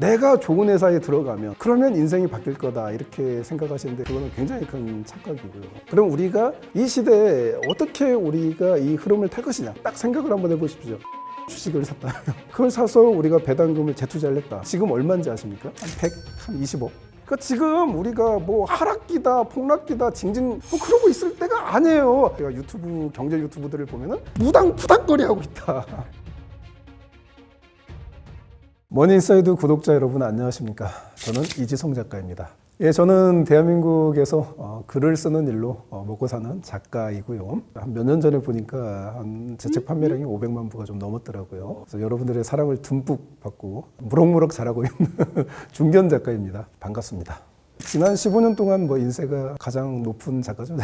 내가 좋은 회사에 들어가면 그러면 인생이 바뀔 거다 이렇게 생각하시는데 그거는 굉장히 큰 착각이고요. 그럼 우리가 이 시대에 어떻게 우리가 이 흐름을 탈 것이냐 딱 생각을 한번 해보십시오. 주식을 샀다. 그걸 사서 우리가 배당금을 재투자를 했다. 지금 얼마인지 아십니까? 한 20억. 그러니까 지금 우리가 뭐 하락기다 폭락기다 징징 뭐 그러고 있을 때가 아니에요. 제가 유튜브 경제 유튜브들을 보면은 무당푸닥거리 하고 있다. 머니인사이드 구독자 여러분 안녕하십니까? 저는 이지성 작가입니다. 예, 저는 대한민국에서 글을 쓰는 일로 먹고 사는 작가이고요. 한 몇 년 전에 보니까 제 책 판매량이 500만 부가 좀 넘었더라고요. 그래서 여러분들의 사랑을 듬뿍 받고 무럭무럭 자라고 있는 중견 작가입니다. 반갑습니다. 지난 15년 동안 뭐 인세가 가장 높은 작가죠.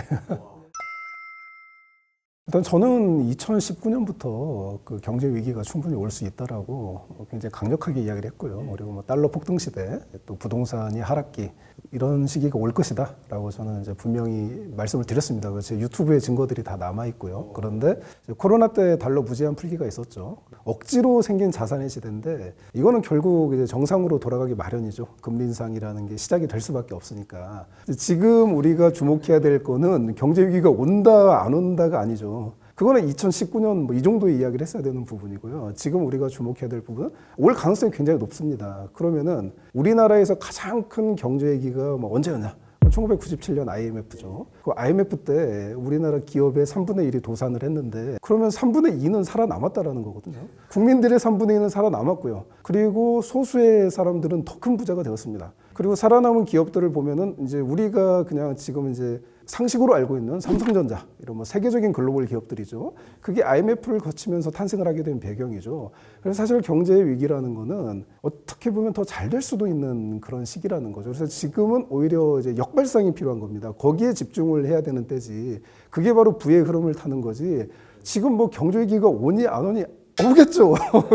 일단 저는 2019년부터 그 경제 위기가 충분히 올 수 있다라고 굉장히 강력하게 이야기를 했고요. 그리고 뭐 달러 폭등 시대, 또 부동산이 하락기 이런 시기가 올 것이다라고 저는 이제 분명히 말씀을 드렸습니다. 제 유튜브에 증거들이 다 남아 있고요. 그런데 코로나 때 달러 무제한 풀기가 있었죠. 억지로 생긴 자산의 시대인데 이거는 결국 이제 정상으로 돌아가기 마련이죠. 금리 인상이라는 게 시작이 될 수밖에 없으니까. 지금 우리가 주목해야 될 거는 경제 위기가 온다 안 온다가 아니죠. 그거는 2019년 뭐 이 정도의 이야기를 했어야 되는 부분이고요. 지금 우리가 주목해야 될 부분은 올 가능성이 굉장히 높습니다. 그러면은 우리나라에서 가장 큰 경제 위기가 뭐 언제였냐? 1997년 IMF죠. 그 IMF 때 우리나라 기업의 3분의 1이 도산을 했는데 그러면 3분의 2는 살아남았다라는 거거든요. 국민들의 3분의 2는 살아남았고요. 그리고 소수의 사람들은 더 큰 부자가 되었습니다. 그리고 살아남은 기업들을 보면은 이제 우리가 그냥 지금 이제 상식으로 알고 있는 삼성전자 이런 뭐 세계적인 글로벌 기업들이죠. 그게 IMF를 거치면서 탄생을 하게 된 배경이죠. 그래서 사실 경제 위기라는 거는 어떻게 보면 더 잘 될 수도 있는 그런 시기라는 거죠. 그래서 지금은 오히려 이제 역발상이 필요한 겁니다. 거기에 집중을 해야 되는 때지. 그게 바로 부의 흐름을 타는 거지. 지금 뭐 경제 위기가 오니 안 오니 오겠죠.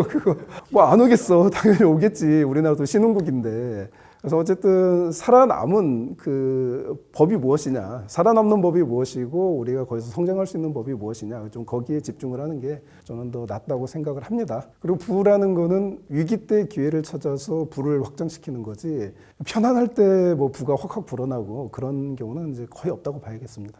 그거 뭐 안 오겠어. 당연히 오겠지. 우리나라도 신흥국인데. 그래서 어쨌든 살아남은 그 법이 무엇이냐, 살아남는 법이 무엇이고 우리가 거기서 성장할 수 있는 법이 무엇이냐, 좀 거기에 집중을 하는 게 저는 더 낫다고 생각을 합니다. 그리고 부라는 거는 위기 때 기회를 찾아서 부를 확장시키는 거지 편안할 때 뭐 부가 확확 불어나고 그런 경우는 이제 거의 없다고 봐야겠습니다.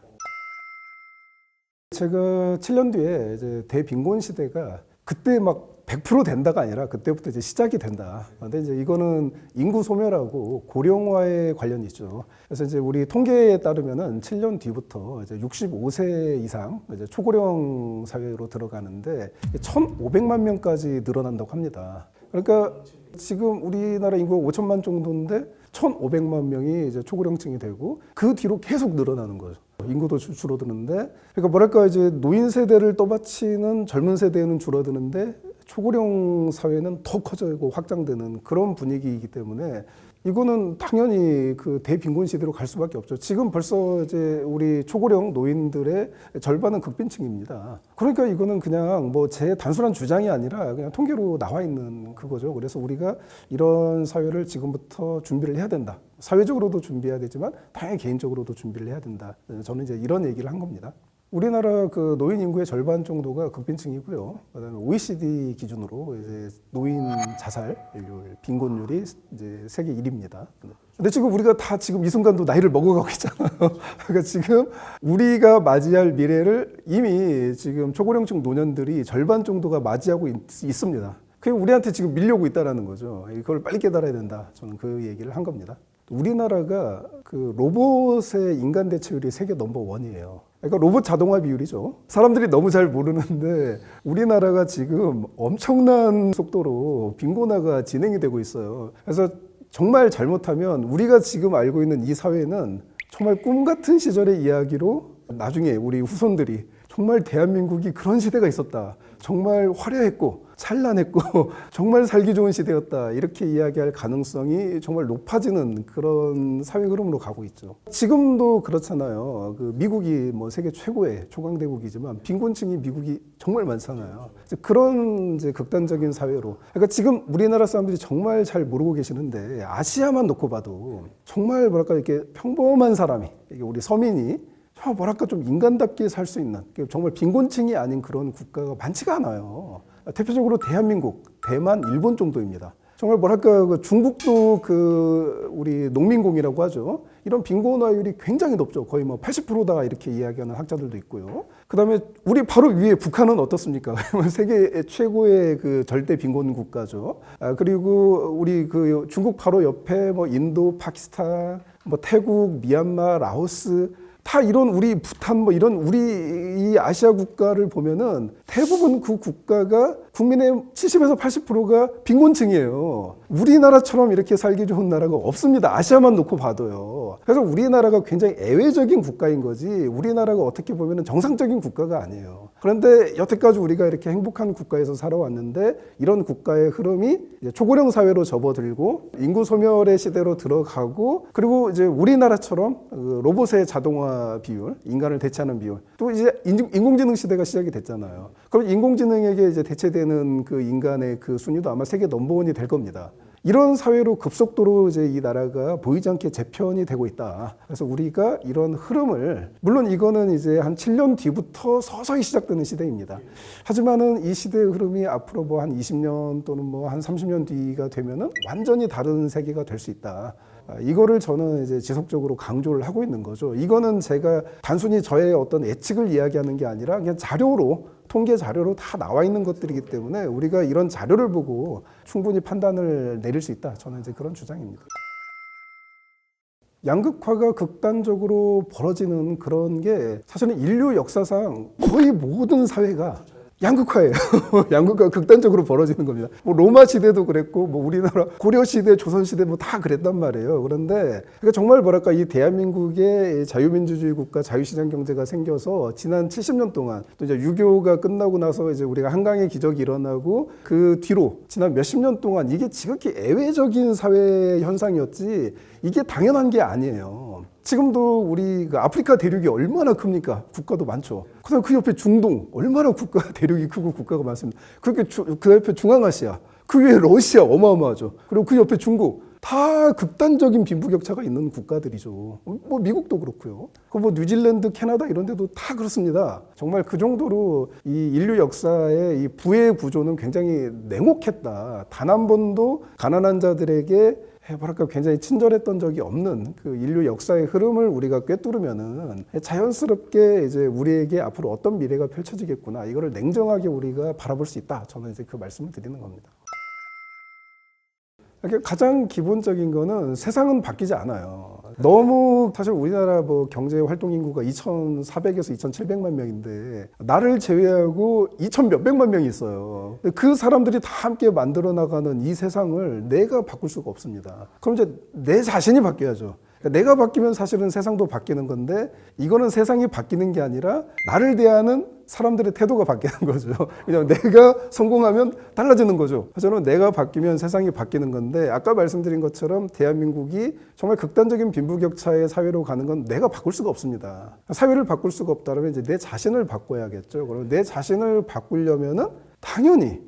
제가 7년 뒤에 이제 대빈곤 시대가 그때 막 100% 된다가 아니라 그때부터 이제 시작이 된다. 근데 이제 이거는 인구 소멸하고 고령화에 관련이 있죠. 그래서 이제 우리 통계에 따르면은 7년 뒤부터 이제 65세 이상 이제 초고령 사회로 들어가는데 1,500만 명까지 늘어난다고 합니다. 그러니까 지금 우리나라 인구가 5천만 정도인데 1,500만 명이 이제 초고령층이 되고 그 뒤로 계속 늘어나는 거죠. 인구도 줄어드는데, 그러니까 뭐랄까 이제 노인 세대를 떠받치는 젊은 세대는 줄어드는데 초고령 사회는 더 커지고 확장되는 그런 분위기이기 때문에 이거는 당연히 그 대빈곤 시대로 갈 수밖에 없죠. 지금 벌써 이제 우리 초고령 노인들의 절반은 극빈층입니다. 그러니까 이거는 그냥 뭐 제 단순한 주장이 아니라 그냥 통계로 나와 있는 그거죠. 그래서 우리가 이런 사회를 지금부터 준비를 해야 된다. 사회적으로도 준비해야 되지만 당연히 개인적으로도 준비를 해야 된다. 저는 이제 이런 얘기를 한 겁니다. 우리나라 그 노인 인구의 절반 정도가 극빈층이고요. 그다음에 OECD 기준으로 이제 노인 자살률, 빈곤율이 이제 세계 1위입니다. 근데 지금 우리가 다 지금 이 순간도 나이를 먹어가고 있잖아요. 그러니까 지금 우리가 맞이할 미래를 이미 지금 초고령층 노년들이 절반 정도가 맞이하고 있습니다. 그게 우리한테 지금 밀려오고 있다는 거죠. 이걸 빨리 깨달아야 된다. 저는 그 얘기를 한 겁니다. 우리나라가 그 로봇의 인간 대체율이 세계 넘버1이에요. 그러니까 로봇 자동화 비율이죠. 사람들이 너무 잘 모르는데 우리나라가 지금 엄청난 속도로 빈곤화가 진행이 되고 있어요. 그래서 정말 잘못하면 우리가 지금 알고 있는 이 사회는 정말 꿈 같은 시절의 이야기로 나중에 우리 후손들이 정말 대한민국이 그런 시대가 있었다. 정말 화려했고 찬란했고 정말 살기 좋은 시대였다. 이렇게 이야기할 가능성이 정말 높아지는 그런 사회 흐름으로 가고 있죠. 지금도 그렇잖아요. 그 미국이 뭐 세계 최고의 초강대국이지만 빈곤층이 미국이 정말 많잖아요. 그런 이제 극단적인 사회로. 그러니까 지금 우리나라 사람들이 정말 잘 모르고 계시는데 아시아만 놓고 봐도 정말 뭐랄까 이렇게 평범한 사람이 이게 우리 서민이 뭐랄까 좀 인간답게 살 수 있는 정말 빈곤층이 아닌 그런 국가가 많지가 않아요. 대표적으로 대한민국, 대만, 일본 정도입니다. 정말 뭐랄까 그 중국도 그 우리 농민공이라고 하죠. 이런 빈곤화율이 굉장히 높죠. 거의 뭐 80%다 이렇게 이야기하는 학자들도 있고요. 그다음에 우리 바로 위에 북한은 어떻습니까? 세계 최고의 그 절대 빈곤 국가죠. 그리고 우리 그 중국 바로 옆에 뭐 인도, 파키스탄, 뭐 태국, 미얀마, 라오스 다 이런 우리 부탄 뭐 이런 우리 이 아시아 국가를 보면은 대부분 그 국가가 국민의 70에서 80%가 빈곤층이에요. 우리나라처럼 이렇게 살기 좋은 나라가 없습니다. 아시아만 놓고 봐도요. 그래서 우리나라가 굉장히 애외적인 국가인 거지 우리나라가 어떻게 보면은 정상적인 국가가 아니에요. 그런데 여태까지 우리가 이렇게 행복한 국가에서 살아왔는데 이런 국가의 흐름이 이제 초고령 사회로 접어들고 인구 소멸의 시대로 들어가고 그리고 이제 우리나라처럼 로봇의 자동화 비율, 인간을 대체하는 비율 또 이제 인공지능 시대가 시작이 됐잖아요. 그럼 인공지능에게 이제 대체되는 그 인간의 그 순위도 아마 세계 넘버원이 될 겁니다. 이런 사회로 급속도로 이제 이 나라가 보이지 않게 재편이 되고 있다. 그래서 우리가 이런 흐름을 물론 이거는 이제 한 7년 뒤부터 서서히 시작되는 시대입니다. 하지만은 이 시대의 흐름이 앞으로 뭐 한 20년 또는 뭐 한 30년 뒤가 되면은 완전히 다른 세계가 될 수 있다. 이거를 저는 이제 지속적으로 강조를 하고 있는 거죠. 이거는 제가 단순히 저의 어떤 예측을 이야기하는 게 아니라 그냥 자료로 통계 자료로 다 나와 있는 것들이기 때문에 우리가 이런 자료를 보고 충분히 판단을 내릴 수 있다. 저는 이제 그런 주장입니다. 양극화가 극단적으로 벌어지는 그런 게 사실은 인류 역사상 거의 모든 사회가 양극화예요. 양극화가 극단적으로 벌어지는 겁니다. 뭐 로마 시대도 그랬고, 뭐 우리나라 고려 시대, 조선 시대 뭐 다 그랬단 말이에요. 그런데 그러니까 정말 뭐랄까 이 대한민국의 자유민주주의 국가, 자유시장 경제가 생겨서 지난 70년 동안 또 이제 유교가 끝나고 나서 이제 우리가 한강의 기적이 일어나고 그 뒤로 지난 몇십 년 동안 이게 지극히 애외적인 사회 현상이었지 이게 당연한 게 아니에요. 지금도 우리 그 아프리카 대륙이 얼마나 큽니까? 국가도 많죠. 그다음 그 옆에 중동 얼마나 국가 대륙이 크고 국가가 많습니다. 그 옆에 중앙아시아, 그 위에 러시아 어마어마하죠. 그리고 그 옆에 중국 다 극단적인 빈부격차가 있는 국가들이죠. 뭐 미국도 그렇고요. 그 뭐 뉴질랜드, 캐나다 이런 데도 다 그렇습니다. 정말 그 정도로 이 인류 역사의 이 부의 구조는 굉장히 냉혹했다. 단 한 번도 가난한 자들에게 뭐랄까 굉장히 친절했던 적이 없는 그 인류 역사의 흐름을 우리가 꿰뚫으면은 자연스럽게 이제 우리에게 앞으로 어떤 미래가 펼쳐지겠구나 이거를 냉정하게 우리가 바라볼 수 있다. 저는 이제 그 말씀을 드리는 겁니다. 가장 기본적인 거는 세상은 바뀌지 않아요. 너무 사실 우리나라 뭐 경제 활동 인구가 2,400에서 2,700만 명인데 나를 제외하고 2,000 몇백만 명이 있어요. 그 사람들이 다 함께 만들어 나가는 이 세상을 내가 바꿀 수가 없습니다. 그럼 이제 내 자신이 바뀌어야죠. 내가 바뀌면 사실은 세상도 바뀌는 건데 이거는 세상이 바뀌는 게 아니라 나를 대하는 사람들의 태도가 바뀌는 거죠. 그냥 내가 성공하면 달라지는 거죠. 저는 내가 바뀌면 세상이 바뀌는 건데 아까 말씀드린 것처럼 대한민국이 정말 극단적인 빈부격차의 사회로 가는 건 내가 바꿀 수가 없습니다. 사회를 바꿀 수가 없다면 이제 내 자신을 바꿔야겠죠. 그럼 내 자신을 바꾸려면은 당연히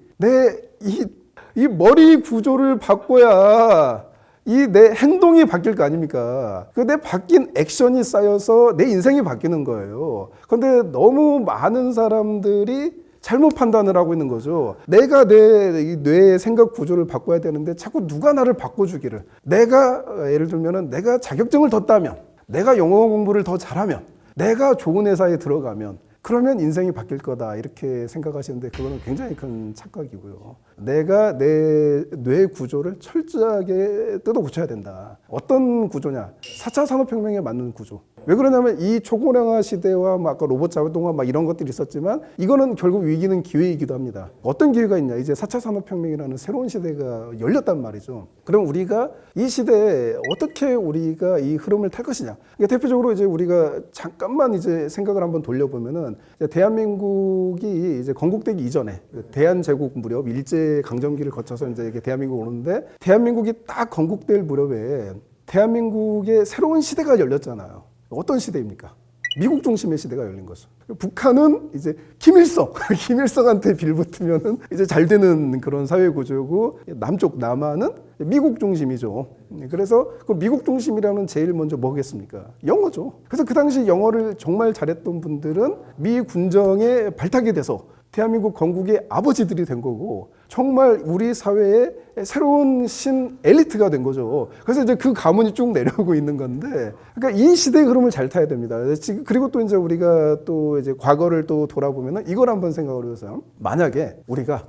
이 머리 구조를 바꿔야 이 내 행동이 바뀔 거 아닙니까? 그 내 바뀐 액션이 쌓여서 내 인생이 바뀌는 거예요. 그런데 너무 많은 사람들이 잘못 판단을 하고 있는 거죠. 내가 내 뇌의 생각 구조를 바꿔야 되는데 자꾸 누가 나를 바꿔주기를. 내가 예를 들면은 내가 자격증을 더 따면, 내가 영어 공부를 더 잘하면, 내가 좋은 회사에 들어가면 그러면 인생이 바뀔 거다 이렇게 생각하시는데 그거는 굉장히 큰 착각이고요. 내가 내 뇌 구조를 철저하게 뜯어 고쳐야 된다. 어떤 구조냐? 4차 산업혁명에 맞는 구조. 왜 그러냐면 이 초고령화 시대와 아까 로봇 자동화 이런 것들이 있었지만 이거는 결국 위기는 기회이기도 합니다. 어떤 기회가 있냐? 이제 4차 산업혁명이라는 새로운 시대가 열렸단 말이죠. 그럼 우리가 이 시대에 어떻게 우리가 이 흐름을 탈 것이냐? 그러니까 대표적으로 이제 우리가 잠깐만 이제 생각을 한번 돌려보면은 이제 대한민국이 이제 건국되기 이전에 대한제국 무렵 일제 강점기를 거쳐서 이제 이게 대한민국 오는데 대한민국이 딱 건국될 무렵에 대한민국의 새로운 시대가 열렸잖아요. 어떤 시대입니까? 미국 중심의 시대가 열린 거죠. 북한은 이제 김일성한테 빌붙으면은 이제 잘 되는 그런 사회 구조고 남쪽 남한은 미국 중심이죠. 그래서 그 미국 중심이라면 제일 먼저 뭐겠습니까? 영어죠. 그래서 그 당시 영어를 정말 잘했던 분들은 미 군정에 발탁이 돼서 대한민국 건국의 아버지들이 된 거고 정말 우리 사회의 새로운 신 엘리트가 된 거죠. 그래서 이제 그 가문이 쭉 내려오고 있는 건데, 그러니까 이 시대의 흐름을 잘 타야 됩니다. 지금 그리고 또 이제 우리가 또 이제 과거를 또 돌아보면은 이걸 한번 생각을 해보세요. 만약에 우리가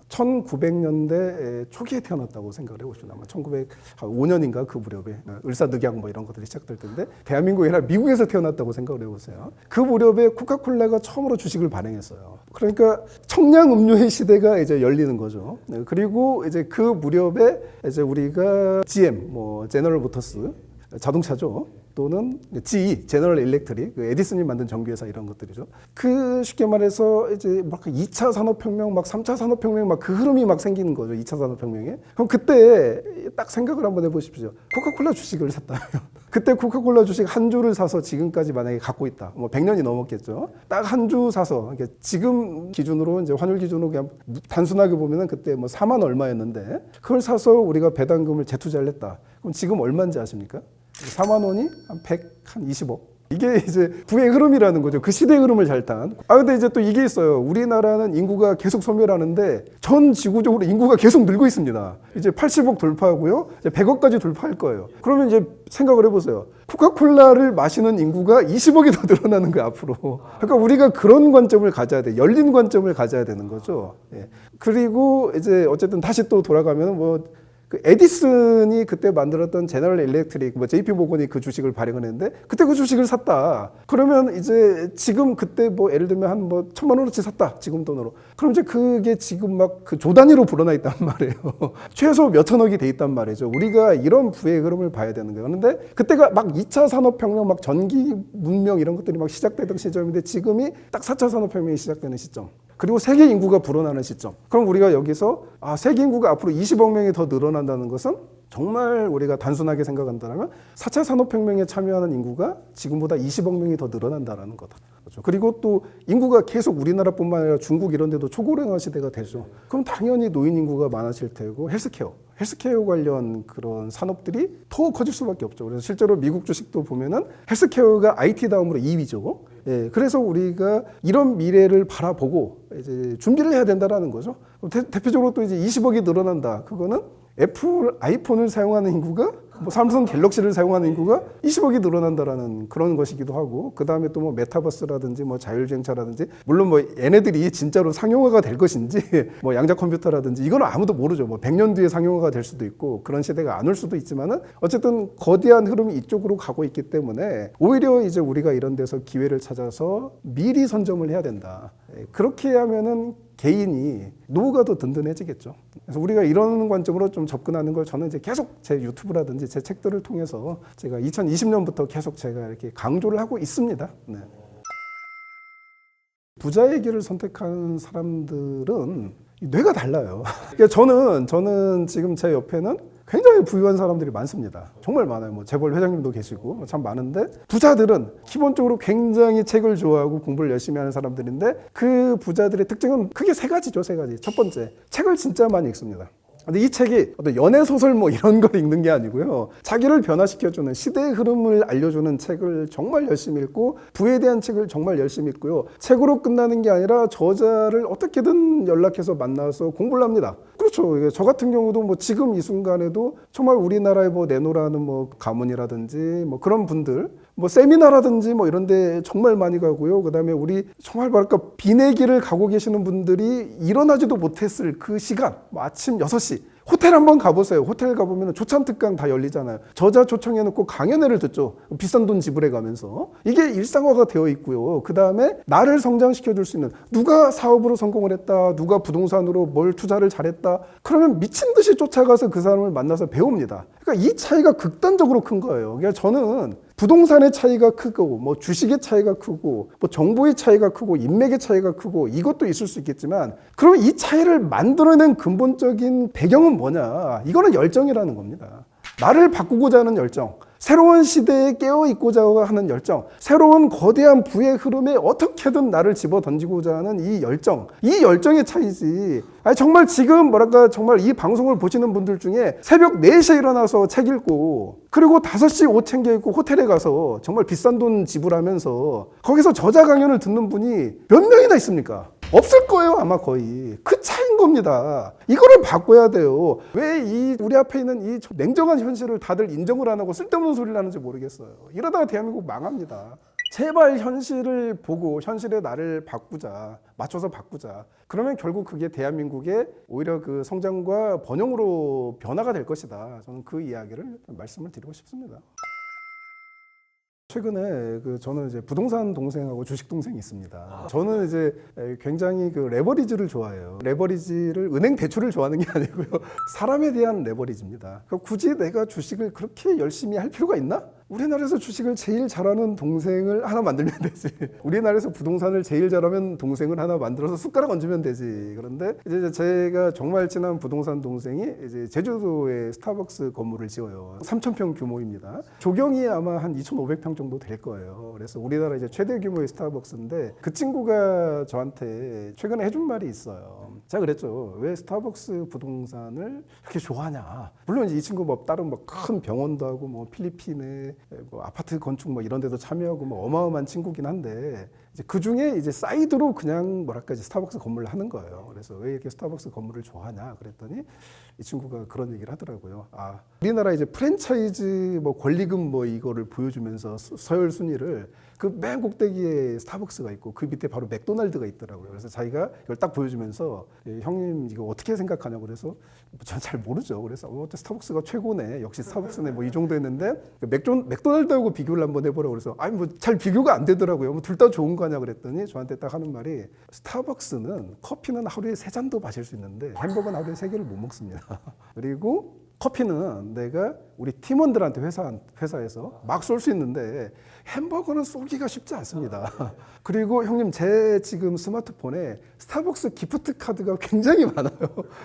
1900년대 초기에 태어났다고 생각을 해보시죠. 아마 1905년인가 그 무렵에 을사늑약 뭐 이런 것들이 시작될 텐데, 대한민국이 아니라 미국에서 태어났다고 생각을 해보세요. 그 무렵에 코카콜라가 처음으로 주식을 발행했어요. 그러니까 청량 음료의 시대가 이제 열리는 거죠. 그리고 이제 그 무렵에 이제 우리가 GM, 뭐 제너럴 모터스 자동차죠. 또는 GE, 제너럴 일렉트릭, 에디슨이 만든 전기회사 이런 것들이죠. 그 쉽게 말해서 이제 막 2차 산업혁명, 막 3차 산업혁명 막 그 흐름이 막 생기는 거죠. 2차 산업혁명에. 그럼 그때 딱 생각을 한번 해보십시오. 코카콜라 주식을 샀다면. 그때 코카콜라 주식 한 주를 사서 지금까지 만약에 갖고 있다. 뭐 100년이 넘었겠죠. 딱 한 주 사서, 그러니까 지금 기준으로 이제 환율 기준으로 그냥 단순하게 보면은 그때 뭐 4만 얼마였는데 그걸 사서 우리가 배당금을 재투자를 했다. 그럼 지금 얼마인지 아십니까? 4만 원이 한 120억. 이게 이제 부의 흐름이라는 거죠. 그 시대의 흐름을 잘 탄. 근데 이제 또 이게 있어요. 우리나라는 인구가 계속 소멸하는데 전 지구적으로 인구가 계속 늘고 있습니다. 이제 80억 돌파하고요. 이제 100억까지 돌파할 거예요. 그러면 이제 생각을 해보세요. 코카콜라를 마시는 인구가 20억이 더 늘어나는 거예요, 앞으로. 그러니까 우리가 그런 관점을 가져야 돼. 열린 관점을 가져야 되는 거죠. 예. 그리고 이제 어쨌든 다시 또 돌아가면 뭐 그 에디슨이 그때 만들었던 제너럴 일렉트릭, 뭐 JP 모건이 그 주식을 발행을 했는데 그때 그 주식을 샀다. 그러면 이제 지금 그때 뭐 예를 들면 한 뭐 1,000만 원어치 샀다. 지금 돈으로. 그럼 이제 그게 지금 막 그 조 단위로 불어나 있단 말이에요. 최소 몇 천억이 돼 있단 말이죠. 우리가 이런 부의 흐름을 봐야 되는 거예요. 그런데 그때가 막 2차 산업혁명, 막 전기 문명 이런 것들이 막 시작되던 시점인데 지금이 딱 4차 산업혁명이 시작되는 시점. 그리고 세계 인구가 불어나는 시점. 그럼 우리가 여기서 세계 인구가 앞으로 20억 명이 더 늘어난다는 것은 정말 우리가 단순하게 생각한다면 4차 산업혁명에 참여하는 인구가 지금보다 20억 명이 더 늘어난다는 거다. 그렇죠. 그리고 또 인구가 계속 우리나라뿐만 아니라 중국 이런 데도 초고령화 시대가 되죠. 그럼 당연히 노인 인구가 많아질 테고 헬스케어 관련 그런 산업들이 더 커질 수밖에 없죠. 그래서 실제로 미국 주식도 보면은 헬스케어가 IT 다음으로 2위죠. 예, 그래서 우리가 이런 미래를 바라보고 이제 준비를 해야 된다라는 거죠. 대표적으로 또 이제 20억이 늘어난다. 그거는 애플 아이폰을 사용하는 인구가 뭐 삼성 갤럭시를 사용하는 인구가 20억이 늘어난다라는 그런 것이기도 하고, 그 다음에 또 뭐 메타버스라든지 뭐 자율주행차라든지, 물론 뭐 얘네들이 진짜로 상용화가 될 것인지 뭐 양자 컴퓨터라든지 이건 아무도 모르죠. 뭐 100년 뒤에 상용화가 될 수도 있고 그런 시대가 안 올 수도 있지만은 어쨌든 거대한 흐름이 이쪽으로 가고 있기 때문에 오히려 이제 우리가 이런 데서 기회를 찾아서 미리 선점을 해야 된다. 그렇게 하면은 개인이 노후가 더 든든해지겠죠. 그래서 우리가 이런 관점으로 좀 접근하는 걸 저는 이제 계속 제 유튜브라든지 제 책들을 통해서 제가 2020년부터 계속 제가 이렇게 강조를 하고 있습니다. 네. 부자의 길을 선택하는 사람들은 뇌가 달라요. 그러니까 저는 지금 제 옆에는 굉장히 부유한 사람들이 많습니다. 정말 많아요. 뭐 재벌 회장님도 계시고 참 많은데, 부자들은 기본적으로 굉장히 책을 좋아하고 공부를 열심히 하는 사람들인데 그 부자들의 특징은 크게 세 가지죠. 세 가지. 첫 번째, 책을 진짜 많이 읽습니다. 근데 이 책이 어떤 연애 소설 뭐 이런 걸 읽는 게 아니고요. 자기를 변화시켜주는, 시대의 흐름을 알려주는 책을 정말 열심히 읽고, 부에 대한 책을 정말 열심히 읽고요. 책으로 끝나는 게 아니라 저자를 어떻게든 연락해서 만나서 공부를 합니다. 그렇죠. 저 같은 경우도 뭐 지금 이 순간에도 정말 우리나라에 뭐 내노라는 뭐 가문이라든지 뭐 그런 분들, 뭐 세미나라든지 뭐 이런 데 정말 많이 가고요. 그다음에 우리 정말 뭐랄까 빈의 길을 가고 계시는 분들이 일어나지도 못했을 그 시간, 뭐 아침 6시 호텔 한번 가보세요. 호텔 가보면 조찬 특강 다 열리잖아요. 저자 초청해놓고 강연회를 듣죠. 비싼 돈 지불해 가면서. 이게 일상화가 되어 있고요. 그 다음에 나를 성장시켜줄 수 있는, 누가 사업으로 성공을 했다, 누가 부동산으로 뭘 투자를 잘했다, 그러면 미친 듯이 쫓아가서 그 사람을 만나서 배웁니다. 그러니까 이 차이가 극단적으로 큰 거예요. 그러니까 저는 부동산의 차이가 크고, 뭐 주식의 차이가 크고, 뭐 정보의 차이가 크고, 인맥의 차이가 크고, 이것도 있을 수 있겠지만, 그러면 이 차이를 만들어낸 근본적인 배경은 뭐냐? 이거는 열정이라는 겁니다. 나를 바꾸고자 하는 열정, 새로운 시대에 깨어있고자 하는 열정, 새로운 거대한 부의 흐름에 어떻게든 나를 집어 던지고자 하는 이 열정, 이 열정의 차이지. 아니 정말 지금 뭐랄까 정말 이 방송을 보시는 분들 중에 새벽 4시에 일어나서 책 읽고, 그리고 5시 옷 챙겨 입고 호텔에 가서 정말 비싼 돈 지불하면서 거기서 저자 강연을 듣는 분이 몇 명이나 있습니까? 없을 거예요, 아마 거의. 그 차이인 겁니다. 이거를 바꿔야 돼요. 왜 이 우리 앞에 있는 이 냉정한 현실을 다들 인정을 안 하고 쓸데없는 소리를 하는지 모르겠어요. 이러다가 대한민국 망합니다. 제발 현실을 보고 현실의 나를 바꾸자, 맞춰서 바꾸자. 그러면 결국 그게 대한민국의 오히려 그 성장과 번영으로 변화가 될 것이다. 저는 그 이야기를 말씀을 드리고 싶습니다. 최근에 저는 이제 부동산 동생하고 주식 동생이 있습니다. 저는 이제 굉장히 그 레버리지를 좋아해요. 레버리지를 은행 대출을 좋아하는 게 아니고요. 사람에 대한 레버리지입니다. 그러니까 굳이 내가 주식을 그렇게 열심히 할 필요가 있나? 우리나라에서 주식을 제일 잘하는 동생을 하나 만들면 되지. 우리나라에서 부동산을 제일 잘하면 동생을 하나 만들어서 숟가락 얹으면 되지. 그런데 이제 제가 정말 친한 부동산 동생이 이제 제주도에 스타벅스 건물을 지어요. 3,000평 규모입니다. 조경이 아마 한 2,500평 정도 될 거예요. 그래서 우리나라 이제 최대 규모의 스타벅스인데 그 친구가 저한테 최근에 해준 말이 있어요. 제가 그랬죠. 왜 스타벅스 부동산을 그렇게 좋아하냐. 물론 이제 이 친구 뭐 다른 뭐 큰 병원도 하고 뭐 필리핀에 뭐 아파트 건축 뭐 이런 데도 참여하고 뭐 어마어마한 친구긴 한데 이제 그 중에 이제 사이드로 그냥 뭐랄까 이제 스타벅스 건물을 하는 거예요. 그래서 왜 이렇게 스타벅스 건물을 좋아하냐 그랬더니 이 친구가 그런 얘기를 하더라고요. 아, 우리나라 이제 프랜차이즈 뭐 권리금 뭐 이거를 보여주면서 서열 순위를 그 맨 꼭대기에 스타벅스가 있고 그 밑에 바로 맥도날드가 있더라고요. 그래서 자기가 이걸 딱 보여주면서 형님 이거 어떻게 생각하냐고 그래서 전 잘 모르죠. 그래서 스타벅스가 최고네. 역시 스타벅스네. 뭐 이 정도 했는데 맥도날드하고 비교를 한번 해보라고 그래서 아니 뭐 잘 비교가 안 되더라고요. 뭐 둘 다 좋은 거냐 그랬더니 저한테 딱 하는 말이 스타벅스는 커피는 하루에 3잔도 마실 수 있는데 햄버거는 하루에 3개를 못 먹습니다. 그리고 커피는 내가 우리 팀원들한테 회사에서 막 쏠 수 있는데 햄버거는 쏘기가 쉽지 않습니다. 그리고 형님 제 지금 스마트폰에 스타벅스 기프트 카드가 굉장히 많아요.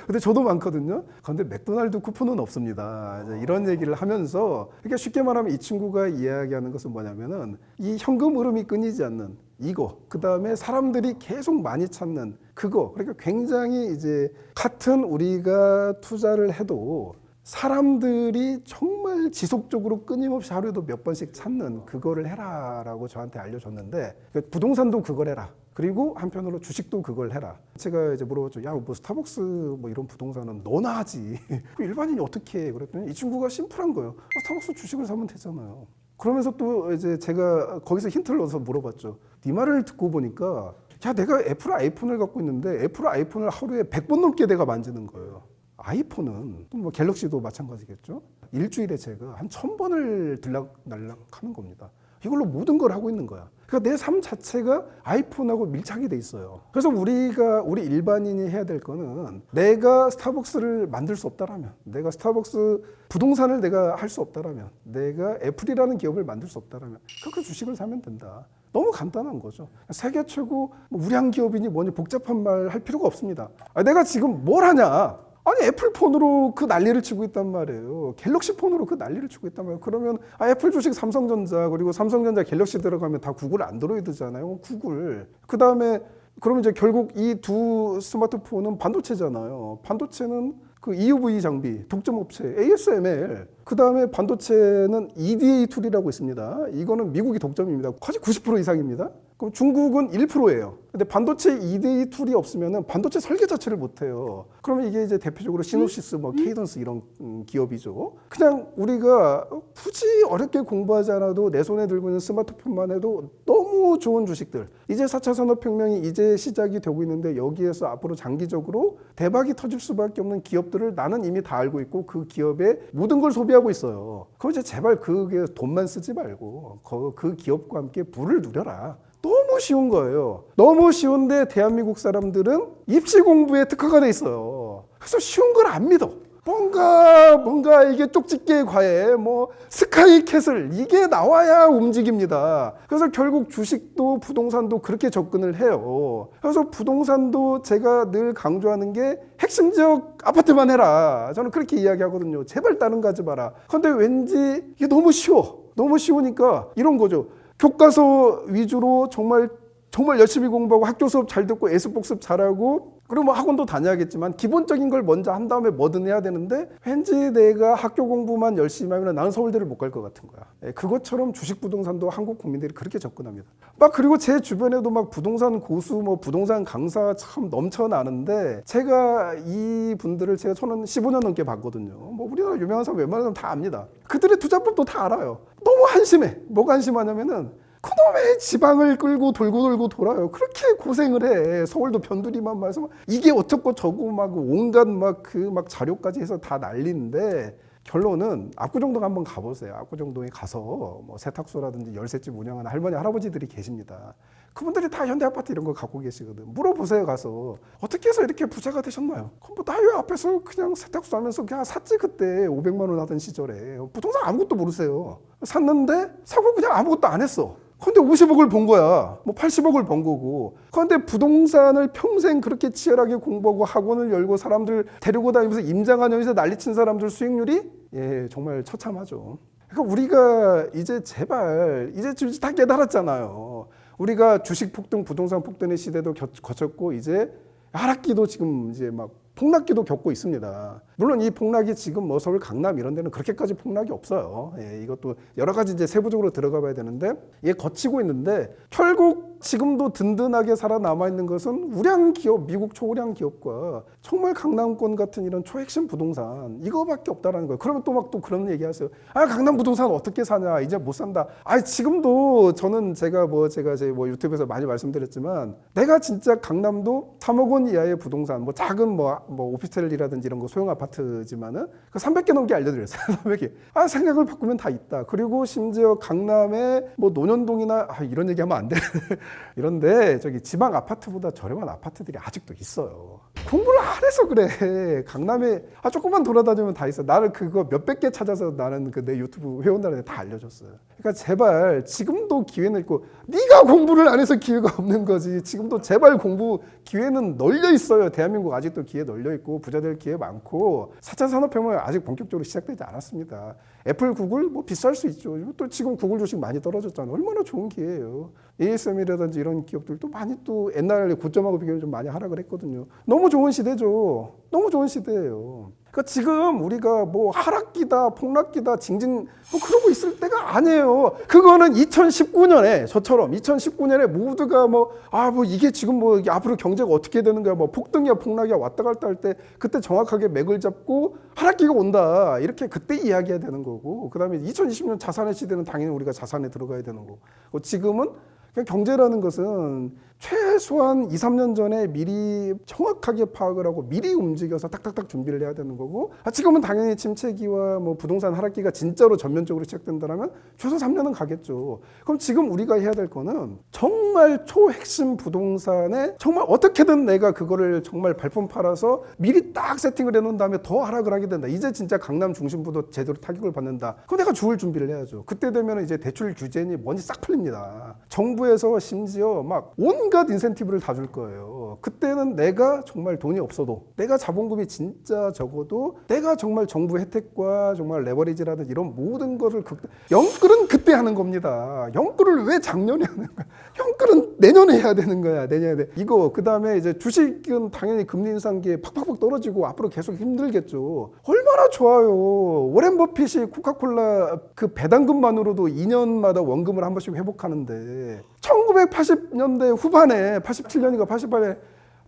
근데 저도 많거든요. 그런데 맥도날드 쿠폰은 없습니다. 이런 얘기를 하면서 그러니까 쉽게 말하면 이 친구가 이야기하는 것은 뭐냐면은 이 현금 흐름이 끊이지 않는 이거, 그 다음에 사람들이 계속 많이 찾는 그거. 그러니까 굉장히 이제 같은 우리가 투자를 해도 사람들이 정말 지속적으로 끊임없이 하루에도 몇 번씩 찾는 그거를 해라라고 저한테 알려줬는데 부동산도 그걸 해라. 그리고 한편으로 주식도 그걸 해라. 제가 이제 물어봤죠. 야, 뭐 스타벅스 뭐 이런 부동산은 너나 하지. 일반인이 어떻게 해? 그랬더니 이 친구가 심플한 거예요. 스타벅스 주식을 사면 되잖아요. 그러면서 또 이제 제가 거기서 힌트를 얻어서 물어봤죠. 네 말을 듣고 보니까 야, 내가 애플 아이폰을 갖고 있는데 애플 아이폰을 하루에 100번 넘게 내가 만지는 거예요. 아이폰은 뭐 갤럭시도 마찬가지겠죠. 일주일에 제가 한 1,000번을 들락날락 하는 겁니다. 이걸로 모든 걸 하고 있는 거야. 그러니까 내 삶 자체가 아이폰하고 밀착이 돼 있어요. 그래서 우리 일반인이 해야 될 거는 내가 스타벅스를 만들 수 없다라면, 내가 스타벅스 부동산을 내가 할 수 없다라면, 내가 애플이라는 기업을 만들 수 없다라면 그 주식을 사면 된다. 너무 간단한 거죠. 세계 최고 우량 기업이니 뭐니 복잡한 말 할 필요가 없습니다. 내가 지금 뭘 하냐? 아니 애플 폰으로 그 난리를 치고 있단 말이에요. 갤럭시 폰으로 그 난리를 치고 있단 말이에요. 그러면 애플 주식 삼성전자 그리고 삼성전자 갤럭시 들어가면 다 구글 안드로이드잖아요. 구글. 그다음에 그러면 이제 결국 이 두 스마트폰은 반도체잖아요. 반도체는 그 EUV 장비, 독점업체, ASML. 그 다음에 반도체는 EDA 툴이라고 있습니다. 이거는 미국이 독점입니다. 거의 90% 이상입니다. 그럼 중국은 1%예요. 근데 반도체 EDA 툴이 없으면 반도체 설계 자체를 못해요. 그러면 이게 이제 대표적으로 시노시스, 뭐 케이던스 이런 기업이죠. 그냥 우리가 굳이 어렵게 공부하지 않아도 내 손에 들고 있는 스마트폰만 해도 너무 좋은 주식들. 이제 4차 산업혁명이 이제 시작이 되고 있는데 여기에서 앞으로 장기적으로 대박이 터질 수밖에 없는 기업들을 나는 이미 다 알고 있고 그 기업에 모든 걸 소비하고 있어요. 그럼 이제 제발 그게 돈만 쓰지 말고 그 기업과 함께 부를 누려라. 너무 쉬운 거예요. 너무 쉬운데 대한민국 사람들은 입시 공부에 특화가 돼 있어요. 그래서 쉬운 걸 안 믿어. 뭔가 이게 쪽집게 과외, 뭐 스카이캐슬 이게 나와야 움직입니다. 그래서 결국 주식도 부동산도 그렇게 접근을 해요. 그래서 부동산도 제가 늘 강조하는 게 핵심 지역 아파트만 해라. 저는 그렇게 이야기하거든요. 제발 다른 거 하지 마라. 그런데 왠지 이게 너무 쉬워. 너무 쉬우니까 이런 거죠. 교과서 위주로 정말 열심히 공부하고 학교 수업 잘 듣고 에스복습 잘하고 그리고 뭐 학원도 다녀야겠지만 기본적인 걸 먼저 한 다음에 뭐든 해야 되는데 왠지 내가 학교 공부만 열심히 하면 나는 서울대를 못 갈 것 같은 거야. 그것처럼 주식 부동산도 한국 국민들이 그렇게 접근합니다. 막 그리고 제 주변에도 막 부동산 고수 뭐 부동산 강사 참 넘쳐나는데 제가 이 분들을 저는 15년 넘게 봤거든요. 뭐 우리나라 유명한 사람 웬만한 사람 다 압니다. 그들의 투자법도 다 알아요. 너무 한심해. 뭐가 한심하냐면은 그놈의 지방을 끌고 돌고 돌아요. 그렇게 고생을 해. 서울도 변두리만 말해서 이게 어쩌고 저고 막 온갖 막 자료까지 해서 다 난리인데 결론은 압구정동 한번 가보세요. 압구정동에 가서 뭐 세탁소라든지 열쇠집 운영하는 할머니 할아버지들이 계십니다. 그분들이 다 현대아파트 이런 거 갖고 계시거든. 물어보세요. 가서 어떻게 해서 이렇게 부자가 되셨나요? 그럼 뭐 나요 앞에서 그냥 세탁소 하면서 그냥 샀지. 그때 500만 원 하던 시절에 부동산 아무것도 모르세요. 샀는데 사고 그냥 아무것도 안 했어. 근데 50억을 번 거야. 뭐 80억을 번 거고. 그런데 부동산을 평생 그렇게 치열하게 공부하고 학원을 열고 사람들 데리고 다니면서 임장한영에서 난리친 사람들 수익률이 정말 처참하죠. 그러니까 우리가 이제 제발 이제 다 깨달았잖아요. 우리가 주식 폭등, 부동산 폭등의 시대도 거쳤고 이제 하락기도 지금 이제 막 폭락기도 겪고 있습니다. 물론 이 폭락이 지금 뭐 서울 강남 이런 데는 그렇게까지 폭락이 없어요. 이것도 여러 가지 이제 세부적으로 들어가 봐야 되는데 이게 거치고 있는데 결국 지금도 든든하게 살아남아 있는 것은 우량 기업, 미국 초우량 기업과 정말 강남권 같은 이런 초핵심 부동산 이거밖에 없다라는 거예요. 그러면 또 막 또 그런 얘기하세요. 아 강남 부동산 어떻게 사냐 이제 못 산다. 아 지금도 저는 제가 제 유튜브에서 많이 말씀드렸지만 내가 진짜 강남도 3억 원 이하의 부동산 뭐 작은 뭐 오피스텔이라든지 이런 거 소형 아파트지만은 그 300개 넘게 알려드렸어요. 300개. 아 생각을 바꾸면 다 있다. 그리고 심지어 강남에 뭐 논현동이나 이런 얘기하면 안 돼. 이런데 저기 지방 아파트보다 저렴한 아파트들이 아직도 있어요. 공부를 안 해서 그래. 강남에 조금만 돌아다니면 다 있어. 나는 그거 몇백 개 찾아서 나는 그 내 유튜브 회원들한테 다 알려줬어요. 그러니까 제발 지금도 기회는 있고 네가 공부를 안 해서 기회가 없는 거지. 지금도 제발 공부 기회는 널려 있어요. 대한민국 아직도 기회 널려 있고 부자들 기회 많고 4차 산업혁명이 아직 본격적으로 시작되지 않았습니다. 애플, 구글 뭐 비쌀 수 있죠. 또 지금 구글 주식 많이 떨어졌잖아요. 얼마나 좋은 기회예요. ASM이라든지 이런 기업들도 많이 또 옛날에 고점하고 비교하면 좀 많이 하락을 했거든요. 너무 좋은 시대죠. 너무 좋은 시대예요. 그러니까 지금 우리가 뭐 하락기다, 폭락기다, 징징 뭐 그러고 있을 때가 아니에요. 그거는 2019년에 저처럼 2019년에 모두가 뭐 이게 지금 뭐 앞으로 경제가 어떻게 되는 거야, 뭐 폭등이야, 폭락이야 왔다 갔다 할 때 그때 정확하게 맥을 잡고 하락기가 온다 이렇게 그때 이야기해야 되는 거고, 그다음에 2020년 자산의 시대는 당연히 우리가 자산에 들어가야 되는 거고, 지금은 경제라는 것은 최소한 2, 3년 전에 미리 정확하게 파악을 하고 미리 움직여서 딱딱딱 준비를 해야 되는 거고, 지금은 당연히 침체기와 뭐 부동산 하락기가 진짜로 전면적으로 시작된다면 최소 3년은 가겠죠. 그럼 지금 우리가 해야 될 거는 정말 초핵심 부동산에 정말 어떻게든 내가 그거를 정말 발품 팔아서 미리 딱 세팅을 해놓은 다음에 더 하락을 하게 된다. 이제 진짜 강남 중심부도 제대로 타격을 받는다. 그럼 내가 주을 준비를 해야죠. 그때 되면 이제 대출 규제니 뭐니 싹 풀립니다. 정부에서 심지어 막 온갖 인센티브를 다 줄 거예요. 그때는 내가 정말 돈이 없어도, 내가 자본금이 진짜 적어도, 내가 정말 정부 혜택과 정말 레버리지라든지 이런 모든 것을 영끌은 그때 하는 겁니다. 영끌을 왜 작년에 하는 거야? 영끌은 내년에 해야 되는 거야. 내년에. 이거 그다음에 이제 주식은 당연히 금리 인상기에 팍팍팍 떨어지고 앞으로 계속 힘들겠죠. 얼마나 좋아요. 워렌 버핏이 코카콜라 그 배당금만으로도 2년마다 원금을 한 번씩 회복하는데 1980년대 후반에 87년인가 88년에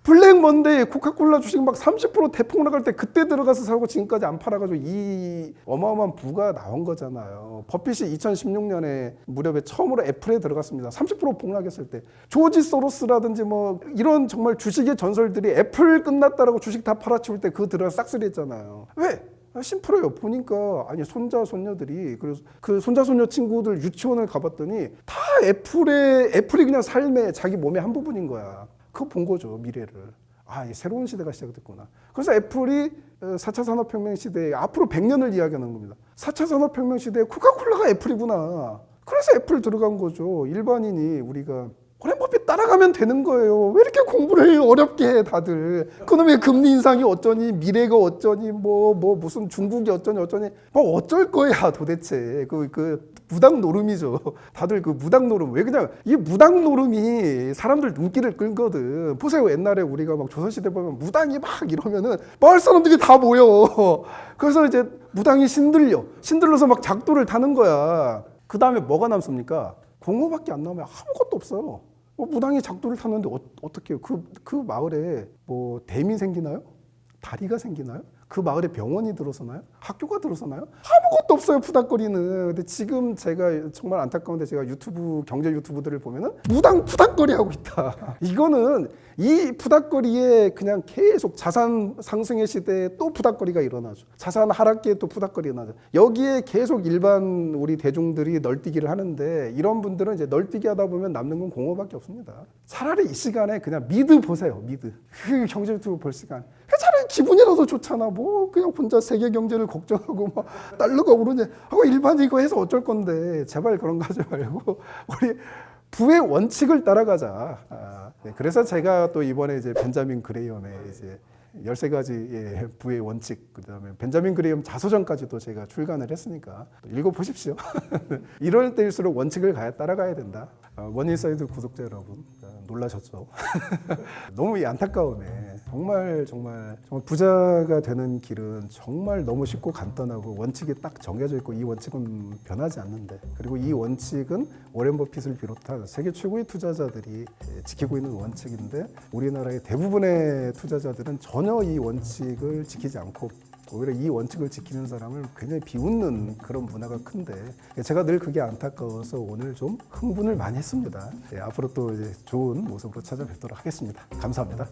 블랙 먼데이 코카콜라 주식 막 30% 대폭 나갈 때 그때 들어가서 사고 지금까지 안 팔아가지고 이 어마어마한 부가 나온 거잖아요. 버핏이 2016년에 무렵에 처음으로 애플에 들어갔습니다. 30% 폭락했을 때. 조지 소로스라든지 뭐 이런 정말 주식의 전설들이 애플 끝났다라고 주식 다 팔아치울 때 그거 들어가 싹쓸이 했잖아요. 왜? 심플해요. 보니까 손자 손녀들이, 그래서 그 손자 손녀 친구들 유치원을 가봤더니 다 애플이 그냥 삶의 자기 몸의 한 부분인 거야. 그거 본 거죠, 미래를. 이 새로운 시대가 시작됐구나. 그래서 애플이 4차 산업혁명 시대에 앞으로 100년을 이야기하는 겁니다. 4차 산업혁명 시대에 코카콜라가 애플이구나. 그래서 애플 들어간 거죠. 일반인이 우리가 워렌 버핏 따라가면 되는 거예요. 왜 이렇게 공부를 어렵게 해 다들. 그놈의 금리 인상이 어쩌니, 미래가 어쩌니, 무슨 중국이 어쩌니 뭐 어쩔 거야 도대체. 그 무당 노름이죠. 다들 그 무당 노름. 왜 그냥 이 무당 노름이 사람들 눈길을 끌거든. 보세요, 옛날에 우리가 막 조선시대 보면 무당이 막 이러면은 마을 사람들이 다 모여. 그래서 이제 무당이 신들려서 막 작두를 타는 거야. 그 다음에 뭐가 남습니까? 공허밖에 안 나오면 아무것도 없어요. 무당이 작두를 탔는데 어떻게 해요? 그 마을에 뭐 댐이 생기나요? 다리가 생기나요? 그 마을에 병원이 들어서나요? 학교가 들어서나요? 아무것도 없어요, 푸닥거리는. 근데 지금 제가 정말 안타까운데 제가 경제 유튜브들을 보면은 무당 푸닥거리 하고 있다. 이거는 이 푸닥거리에 그냥 계속 자산 상승의 시대에 또 푸닥거리가 일어나죠. 자산 하락기에 또 푸닥거리가 일어나죠. 여기에 계속 일반 우리 대중들이 널뛰기를 하는데 이런 분들은 이제 널뛰기 하다 보면 남는 건 공허밖에 없습니다. 차라리 이 시간에 그냥 미드 보세요, 미드. 그 경제 유튜브 볼 시간. 차라리 기분이라도 좋잖아. 뭐 그냥 혼자 세계 경제를 걱정하고 막 달러가 오르냐 하고 일반 이거 해서 어쩔 건데 제발 그런 거 하지 말고 우리 부의 원칙을 따라가자. 네, 그래서 제가 또 이번에 이제 벤자민 그레이엄의 이제 13가지의 부의 원칙, 그다음에 벤자민 그레이엄 자서전까지도 제가 출간을 했으니까 또 읽어보십시오. 이럴 때일수록 원칙을 따라가야 된다. 원인사이드 구독자 여러분 놀라셨죠? 너무 이 안타까움에 정말 부자가 되는 길은 정말 너무 쉽고 간단하고 원칙이 딱 정해져 있고 이 원칙은 변하지 않는데, 그리고 이 원칙은 워렌 버핏을 비롯한 세계 최고의 투자자들이 지키고 있는 원칙인데 우리나라의 대부분의 투자자들은 전혀 이 원칙을 지키지 않고 오히려 이 원칙을 지키는 사람을 굉장히 비웃는 그런 문화가 큰데 제가 늘 그게 안타까워서 오늘 좀 흥분을 많이 했습니다. 앞으로 또 이제 좋은 모습으로 찾아뵙도록 하겠습니다. 감사합니다.